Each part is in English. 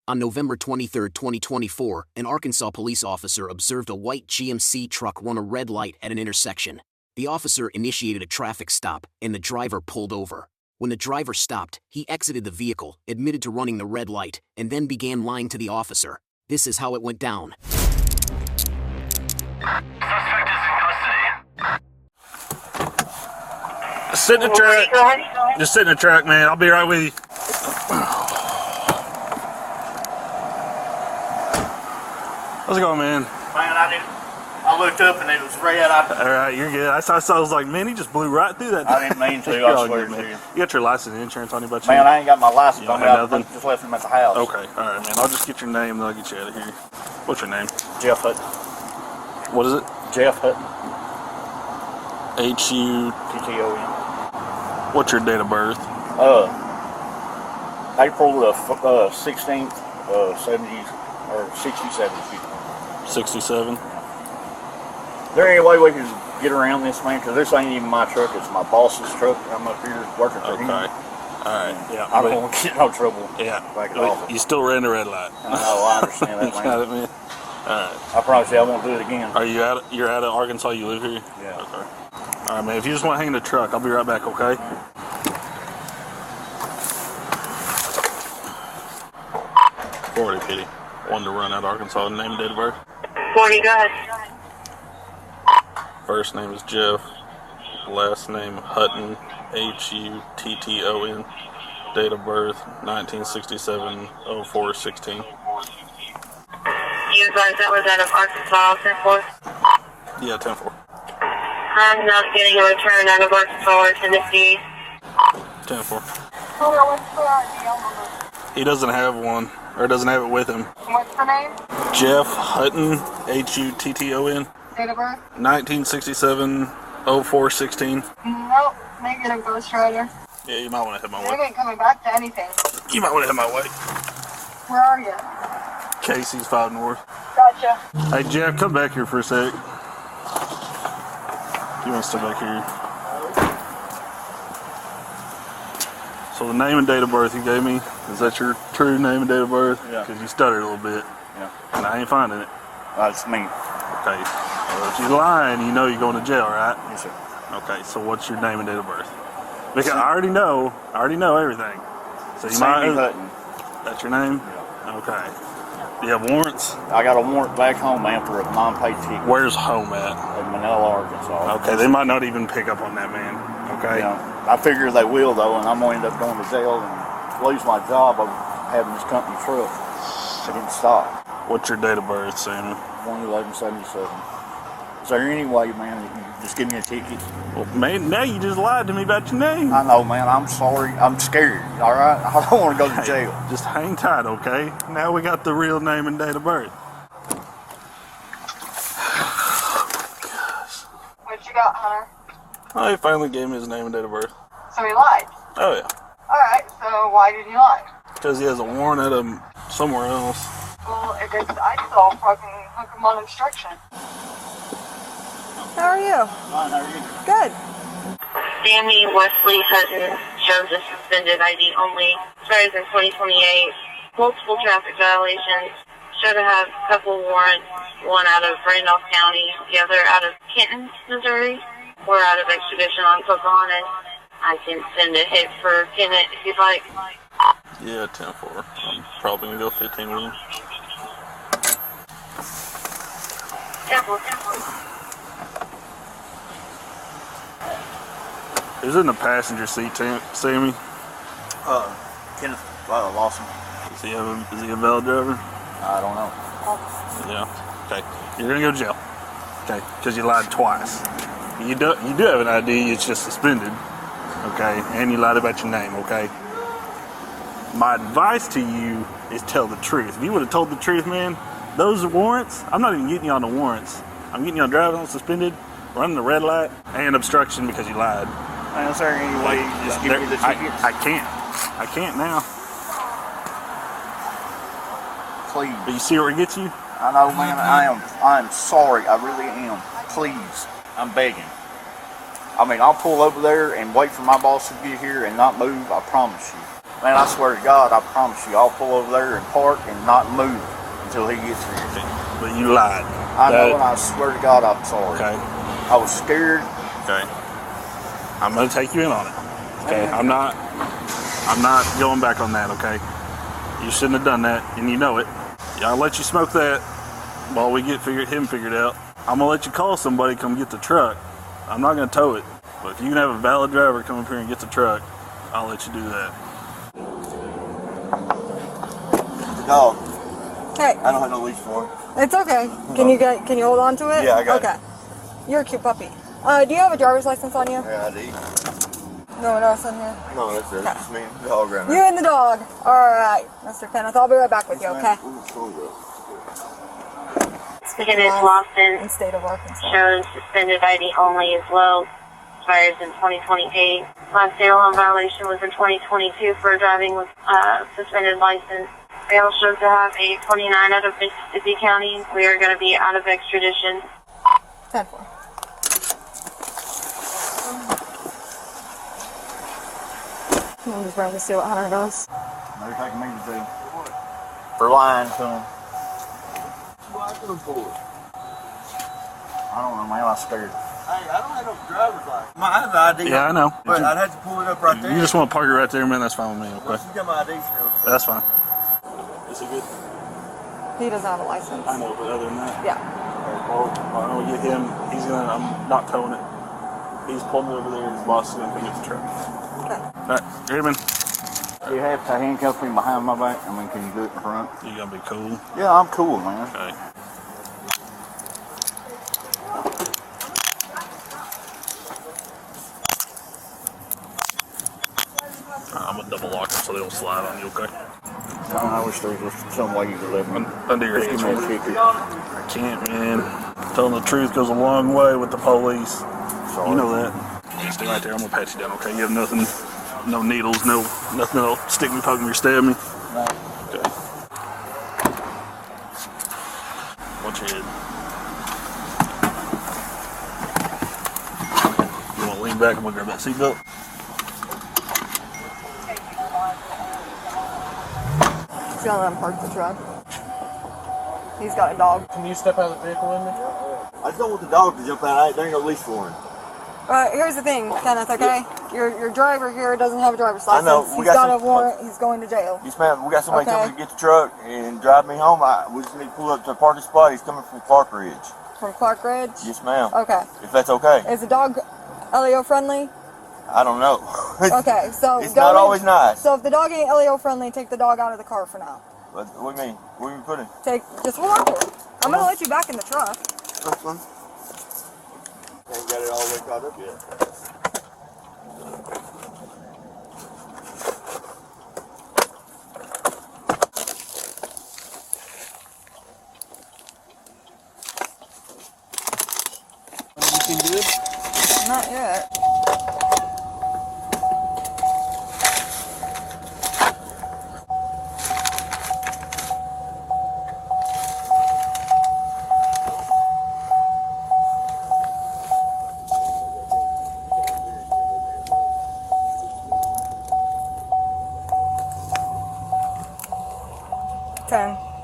On November 23, 2024, an Arkansas police officer observed a white GMC truck run a red light at an intersection. The officer initiated a traffic stop, and the driver pulled over. When the driver stopped, he exited the vehicle, admitted to running the red light, and then began lying to the officer. This is how it went down. Suspect is in custody. Sit in the truck. Just sit in the truck, man. I'll be right with you. How's it going, man? Man, I looked up and it was red. Alright, you're good. I was like, man, he just blew right through that. I didn't mean to, I swear to you. You got your license and insurance on you, but man, I ain't got my license on me. I nothing? just left him at the house. Okay, alright, man. I'll just get your name and I'll get you out of here. What's your name? Jeff Hutton. What is it? Jeff Hutton. H-U-T-T-O-N. What's your date of birth? April the 16th, 70s, or 67. 67. Is there any way we can get around this, man? Because this ain't even my truck, it's my boss's truck. I'm up here working for him. Okay. Alright, yeah. I don't want to get in no trouble. Yeah. Back it off. You still ran the red light. I know, I understand that, man. Got it, man. Alright. I promise you I won't do it again. Are you you're out of Arkansas, you live here? Yeah. Okay. Alright, man, if you just want to hang in the truck, I'll be right back, okay? Forty pity. Wanted to run out of Arkansas. Name and date of birth? 40, go ahead. First name is Jeff. Last name Hutton. H-U-T-T-O-N. Date of birth 1967-04-16. You advise that was out of Arkansas 10-4? Yeah, 10-4. I'm not getting a return out of Arkansas or Tennessee. 10-4. Hold on, what's the ID number? He doesn't have one, or doesn't have it with him. What's the name? Jeff Hutton, H-U-T-T-O-N. Date of birth? 1967-04-16. Nope, maybe get a Ghost Rider. Yeah, you might want to hit my They way. ain't coming back to anything. You might want to hit my way. Where are you? Casey's 5 North. Gotcha. Hey, Jeff, come back here for a sec. You want to step back here? So the name and date of birth you gave me, is that your true name and date of birth? Yeah. Because you stuttered a little bit. Yeah. And I ain't finding it. That's me. Okay. Well, if you're lying, you know you're going to jail, right? Yes, sir. Okay, so what's your name and date of birth? Because I already know everything. So you might. Hutton. That's your name? Yeah. Okay. Do you have warrants? I got a warrant back home, man, for a non-paid ticket. Where's home at? In Manila, Arkansas. Okay, they might not even pick up on that, man. Okay. Yeah. I figure they will, though, and I'm going to end up going to jail and lose my job of having this company truck. I didn't stop. What's your date of birth, Sammy? 1/11/77. Is there any way, man, you can just give me a ticket? Well, man, now you just lied to me about your name. I know, man. I'm sorry. I'm scared. All right? I don't want to go to jail. Just hang tight, okay? Now we got the real name and date of birth. What you got, Hunter? Oh, he finally gave me his name and date of birth. So he lied. Oh, yeah. Alright, so why did he lie? Because he has a warrant at him somewhere else. Well, if it's ISO, fucking hook him on obstruction. How are you? Fine, how are you? Good. Sammy Wesley Hutton shows a suspended ID only. Started in 2028. Multiple traffic violations. Should have a couple warrants. One out of Randolph County, the other out of Kenton, Missouri. We're out of extradition on Pocahontas. I can send a hit for Kennett if you'd like. Yeah, 10-4. I'm probably going to go 15 with him. Who's in the passenger seat, Sammy? Kenneth Lawson. Is he a valid driver? I don't know. Yeah. Okay. You're gonna go to jail. Okay. Because you lied twice. You do have an ID. It's just suspended. Okay. And you lied about your name. Okay. My advice to you is tell the truth. If you would have told the truth, man, those warrants. I'm not even getting you on the warrants. I'm getting you on driving on suspended, running the red light, and obstruction because you lied. Man, is there any way you can just give me the tickets? I can't now. Please. But you see where it gets you? I know, man. I am sorry. I really am. Please. I'm begging. I mean, I'll pull over there and wait for my boss to get here and not move. I promise you. Man, I swear to God, I promise you, I'll pull over there and park and not move until he gets here. But you lied. I know, and I swear to God, I'm sorry. Okay. I was scared. Okay. I'm gonna take you in on it. Okay. I'm not going back on that. Okay. You shouldn't have done that, and you know it. Yeah, I'll let you smoke that while we get him figured out. I'm gonna let you call somebody come get the truck. I'm not gonna tow it, but if you can have a valid driver come up here and get the truck, I'll let you do that. Dog. Hey. I don't have no leash for him. It's okay. Can you hold on to it? Yeah, I got it. Okay. You're a cute puppy. Do you have a driver's license on you? Yeah, I do. No one else in here? No, that's it. It's just me and the dog right now. You and the dog. Alright, Mr. Kenneth. I'll be right back with you, okay? Kenneth Lofton In state of Arkansas. shows suspended ID only as well. Expires in 2028. Last bail on violation was in 2022 for driving with suspended license. Bail shows to have a 29 out of Mississippi County. We are going to be out of extradition. 10-4. I'm just ready to see what Hunter does. They're taking me to jail. For lying to him. I don't know, man. I'm scared. Hey, I don't have no driver's license. I have the ID. Yeah, I know. But I'd have to pull it up right there. You just want to park it right there, man. That's fine with me. Okay. You got my ID still. That's fine. Is it good? He doesn't have a license. I know, but other than that. Yeah. Well, I'm gonna get him. I'm not towing it. He's pulling it over there. His boss is gonna come get the truck. Okay. All right, Raymond. Do you have to handcuff me behind my back? I mean, can you do it in front? You gonna be cool? Yeah, I'm cool, man. Okay. I'm gonna double lock them so they don't slide on you. Okay. I wish there was some way you could let me. Under your Just hands. give me a kicker. I can't, man. Telling the truth goes a long way with the police. Sorry. You know that. Stay right there. I'm gonna pat you down. Okay. You have nothing. No needles. Nothing that'll stick me, poke me, or stab me. No. Okay. Watch your head. You want to lean back? I'm gonna grab that seatbelt. He's gonna let him park the truck. He's got a dog. Can you step out of the vehicle with me? I just don't want the dog to jump out. There ain't no leash for him. Here's the thing, Kenneth, okay? Your driver here doesn't have a driver's I license. know. He's got a warrant. He's going to jail. Yes, ma'am. We got somebody Okay. coming to get the truck and drive me home. We just need to pull up to the parking spot. He's coming from Clark Ridge. From Clark Ridge? Yes, ma'am. Okay. If that's okay. Is the dog LEO friendly? I don't know. Okay, so It's not always nice. So if the dog ain't LEO friendly, take the dog out of the car for now. What do you mean? Where you put it? Just hold on to it. I'm gonna let you back in the truck. That's fine. Ain't got it all the way caught up yet. Anything good? Not yet.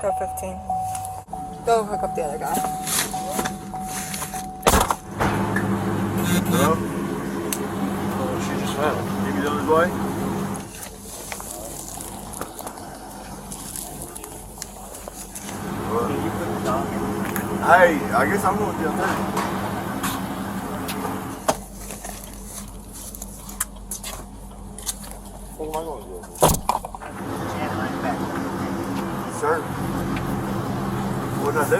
Go 15. Go hook up the other guy. Hello? Oh, she just fell. Maybe the other way? Hey, I guess I'm going to down there. What am I going to do? Sir, what did I do?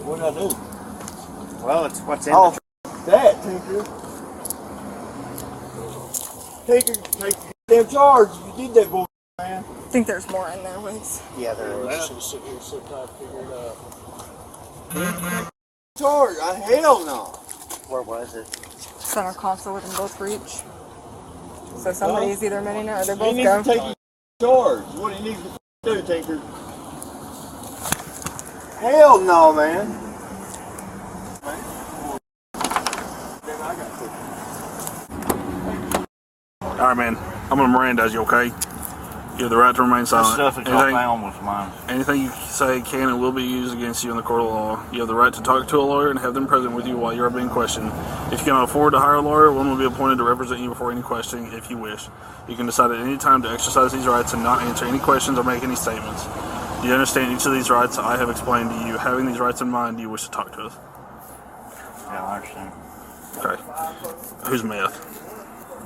What did I do? Well, it's what's in Oh, that, Tinker. Take the damn charge. You did that, boy, man. I think there's more in there, Wiggs. Yeah, there is. Should sit here, sit tight, figure it out. Charge? Hell no. Where was it? Center console with them both for each. So somebody's either minting it or they're You both need go. to take Charge. What do you need to do, Tinker? Hell no, man. Alright, man. I'm gonna Mirandize you, okay? You have the right to remain silent. That stuff that y'all found was mine. Anything you say can and will be used against you in the court of law. You have the right to talk to a lawyer and have them present with you while you are being questioned. If you cannot afford to hire a lawyer, one will be appointed to represent you before any questioning if you wish. You can decide at any time to exercise these rights and not answer any questions or make any statements. Do you understand each of these rights I have explained to you? Having these rights in mind, do you wish to talk to us? Yeah, I understand. Okay. Whose meth?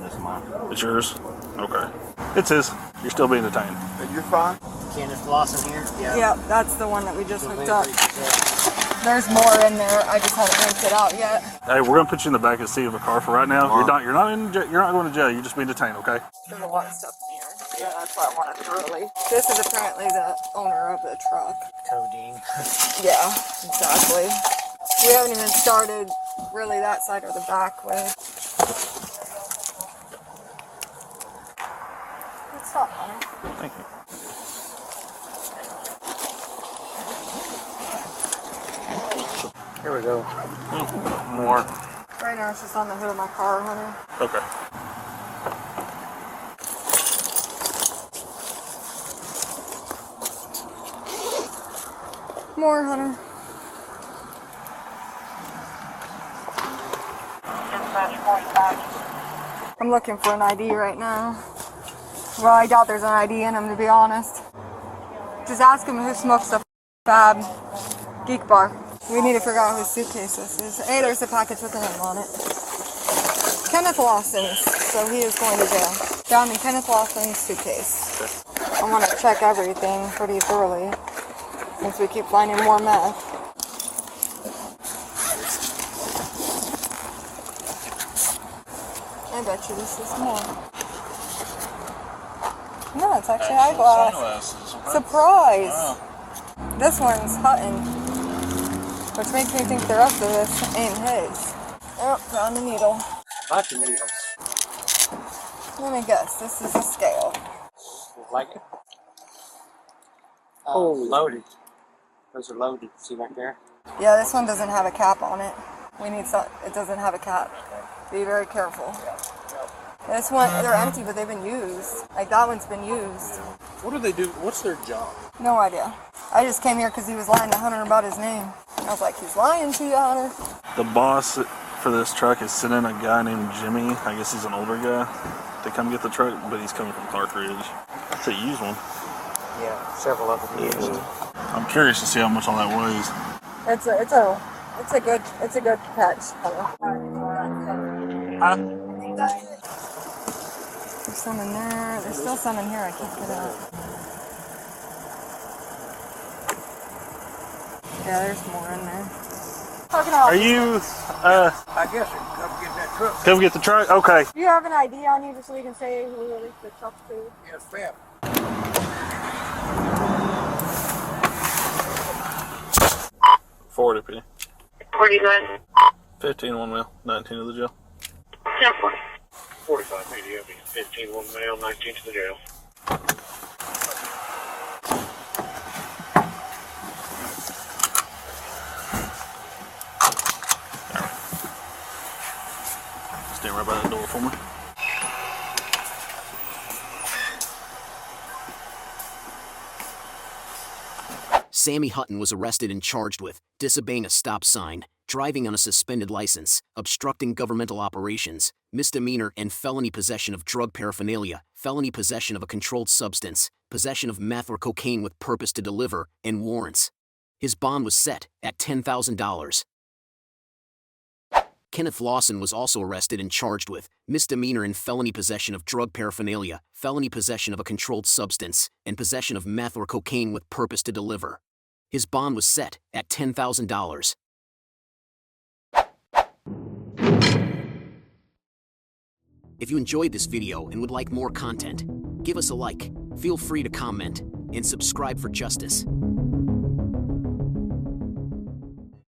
That's mine. It's yours? Okay. It's his. You're still being detained. You're fine. Kenneth Lawson here. Yeah. Yep, that's the one that we just hooked up. There's more in there. I just haven't rinsed it out yet. Hey, we're gonna put you in the back of the seat of a car for right now. You're not you're not going to jail. You're just being detained, okay? There's a lot of stuff in here. Yeah, that's why I want it thoroughly. This is apparently the owner of the truck. Codeine. Yeah, exactly. We haven't even started really that side or the back with. Stop, honey. Thank you. Here we go. More. Right now it's just on the hood of my car, honey. Okay. More, honey. I'm looking for an ID right now. Well, I doubt there's an ID in him, to be honest. Just ask him who smokes the fab geek bar. We need to figure out whose suitcase this is. Hey, there's a package with a name on it. Kenneth Lawson's, so he is going to jail. Found in Kenneth Lawson's suitcase. I want to check everything pretty thoroughly, since we keep finding more meth. I bet you this is more. No, it's actually eyeglass. Surprise! Wow. This one's Hutton, which makes me think the rest of this ain't his. Oh, found a needle. Lots of needles. Let me guess, this is a scale. Like it? Oh, loaded. Those are loaded. See right there? Yeah, this one doesn't have a cap on it. We need some. It doesn't have a cap. Be very careful. This one, they're empty, but they've been used. Like that one's been used. What do they do? What's their job? No idea. I just came here because he was lying to Hunter about his name. I was like, he's lying to you, Hunter. The boss for this truck is sending a guy named Jimmy. I guess he's an older guy to come get the truck, but he's coming from Clark Ridge. It's a used one. Yeah, several of them used. I'm curious to see how much all that weighs. It's a good catch. Huh? There's some in there. There's still some in here I can't get out. Yeah, there's more in there. How can I help Are you, I guess come get that truck. come get the truck? Okay. Do you have an ID on you just so we can say who released the truck to? Yes, ma'am. Forward P. 49. 15 one male, 19 to the jail. 10-4. 45 media, 15 one male, 19 to the jail. Stay right by that door for me. Sammy Hutton was arrested and charged with disobeying a stop sign, driving on a suspended license, obstructing governmental operations, misdemeanor and felony possession of drug paraphernalia, felony possession of a controlled substance, possession of meth or cocaine with purpose to deliver, and warrants. His bond was set at $10,000. Kenneth Lawson was also arrested and charged with misdemeanor and felony possession of drug paraphernalia, felony possession of a controlled substance, and possession of meth or cocaine with purpose to deliver. His bond was set at $10,000. If you enjoyed this video and would like more content, give us a like, feel free to comment, and subscribe for justice.